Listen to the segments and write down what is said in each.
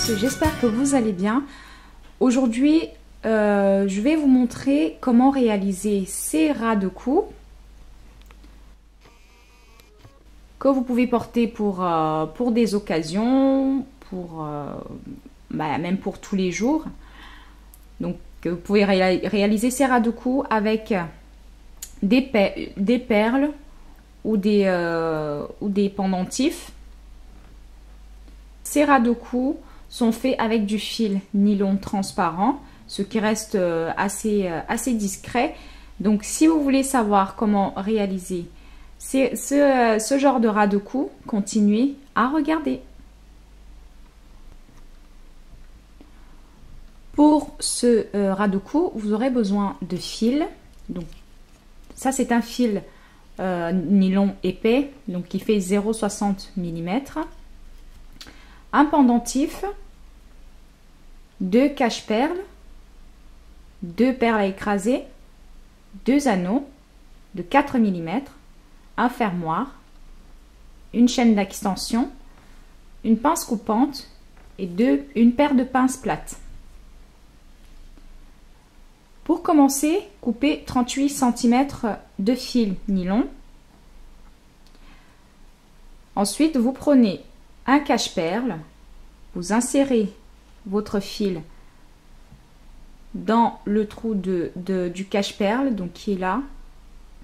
tous, j'espère que vous allez bien. Aujourd'hui, je vais vous montrer comment réaliser ces ras de cou que vous pouvez porter pour des occasions, même pour tous les jours. Donc, vous pouvez réaliser ces ras de cou avec des perles ou des pendentifs. Ces ras de cou sont faits avec du fil nylon transparent, ce qui reste assez discret. Donc, si vous voulez savoir comment réaliser ce genre de ras de cou, continuez à regarder. Pour ce ras de cou, vous aurez besoin de fil. Donc, ça, c'est un fil nylon épais, donc qui fait 0,60 mm. Un pendentif, 2 cache-perles, 2 perles à écraser, 2 anneaux de 4 mm, un fermoir, une chaîne d'extension, une pince coupante et une paire de pinces plates. Pour commencer, coupez 38 cm de fil nylon. Ensuite, vous prenez un cache-perle, vous insérez votre fil dans le trou du cache-perle, donc qui est là.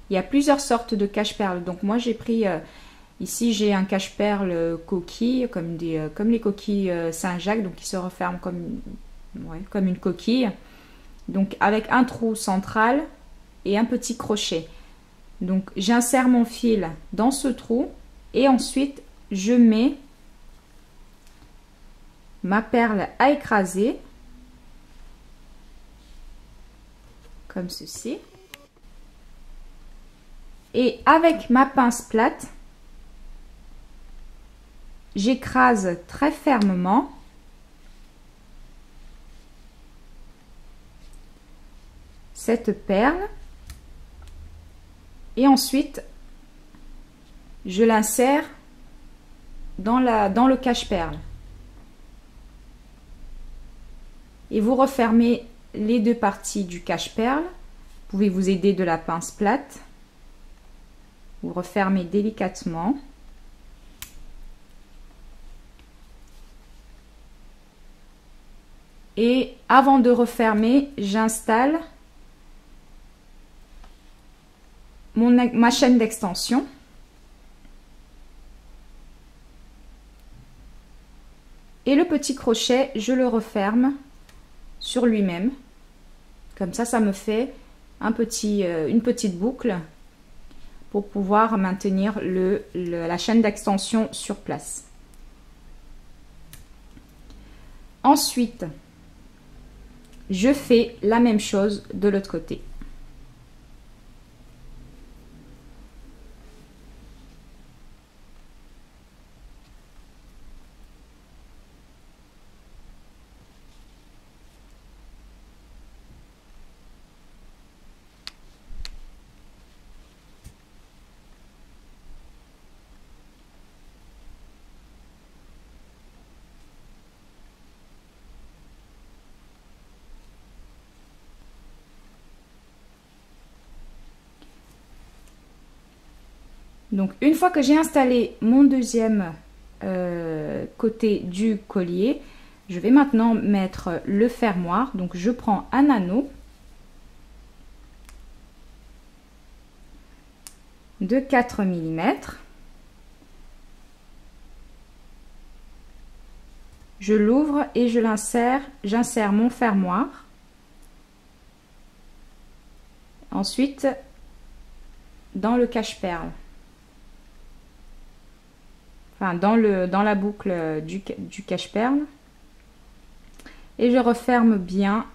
Il y a plusieurs sortes de cache-perles. Donc moi j'ai pris ici, j'ai un cache-perle coquille, comme les coquilles Saint-Jacques, donc qui se referment comme une coquille. Donc avec un trou central et un petit crochet. Donc j'insère mon fil dans ce trou et ensuite je mets ma perle à écraser comme ceci, et avec ma pince plate j'écrase très fermement cette perle et ensuite je l'insère dans le cache-perle. Et vous refermez les deux parties du cache-perle. Vous pouvez vous aider de la pince plate. Vous refermez délicatement. Et avant de j'installe ma chaîne d'extension. Et le petit crochet, je le referme sur lui-même. Comme ça me fait une petite boucle pour pouvoir maintenir la chaîne d'extension sur place. Ensuite, je fais la même chose de l'autre côté. Donc, une fois que j'ai installé mon deuxième côté du collier, je vais maintenant mettre le fermoir. Donc, je prends un anneau de 4 mm. Je l'ouvre et je l'insère. J'insère mon fermoir. Ensuite, dans le cache-perle. Dans la boucle du cache-perle, et je referme bien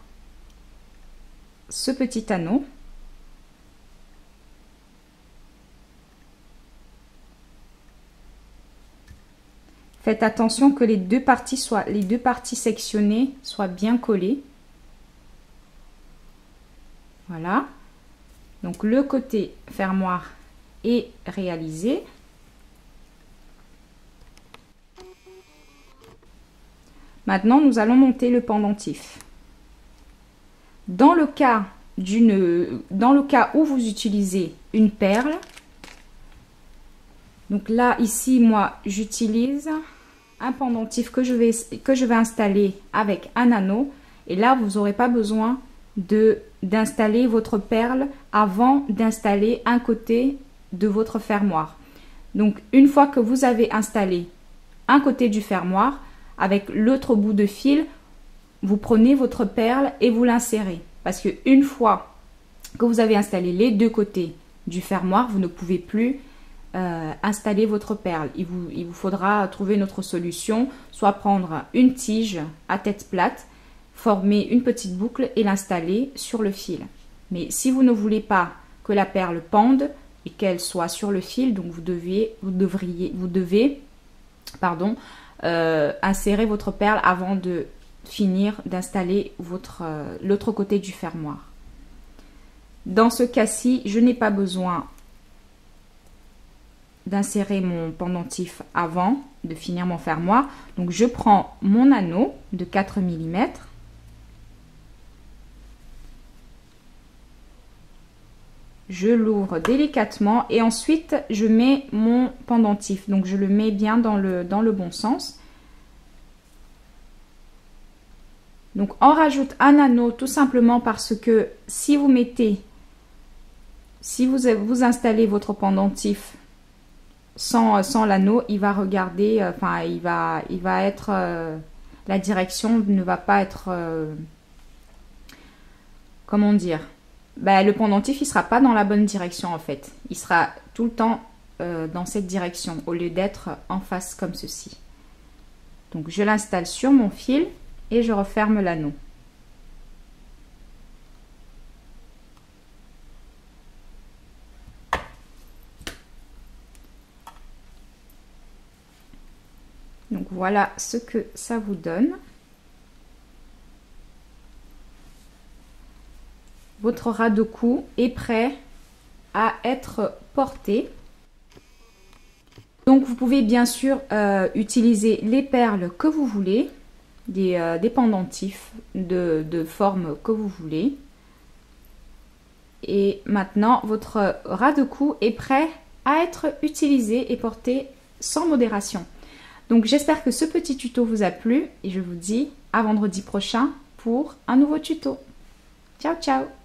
ce petit anneau. Faites attention que les deux parties sectionnées soient bien collées. Voilà. Donc le côté fermoir est réalisé. Maintenant, nous allons monter le pendentif. Dans le cas où vous utilisez une perle, donc là, ici, moi, j'utilise un pendentif que je vais installer avec un anneau. Et là, vous n'aurez pas besoin d'installer votre perle avant d'installer un côté de votre fermoir. Donc, une fois que vous avez installé un côté du fermoir, avec l'autre bout de fil, vous prenez votre perle et vous l'insérez. Parce que une fois que vous avez installé les deux côtés du fermoir, vous ne pouvez plus installer votre perle. Il vous faudra trouver une autre solution, soit prendre une tige à tête plate, former une petite boucle et l'installer sur le fil. Mais si vous ne voulez pas que la perle pende et qu'elle soit sur le fil, donc vous devez insérer votre perle avant de finir d'installer l'autre côté du fermoir. Dans ce cas-ci, je n'ai pas besoin d'insérer mon pendentif avant de finir mon fermoir. Donc je prends mon anneau de 4 mm. Je l'ouvre délicatement et ensuite je mets mon pendentif. Donc je le mets bien dans le bon sens. Donc on rajoute un anneau tout simplement parce que si vous installez votre pendentif sans l'anneau, il va regarder, il va être, la direction ne va pas être, comment dire, le pendentif il sera pas dans la bonne direction en fait. Il sera tout le temps dans cette direction au lieu d'être en face comme ceci. Donc je l'installe sur mon fil et je referme l'anneau. Donc voilà ce que ça vous donne. Votre ras de cou est prêt à être porté. Donc vous pouvez bien sûr utiliser les perles que vous voulez, des pendentifs de forme que vous voulez. Et maintenant votre ras de cou est prêt à être utilisé et porté sans modération. Donc j'espère que ce petit tuto vous a plu et je vous dis à vendredi prochain pour un nouveau tuto. Ciao ciao!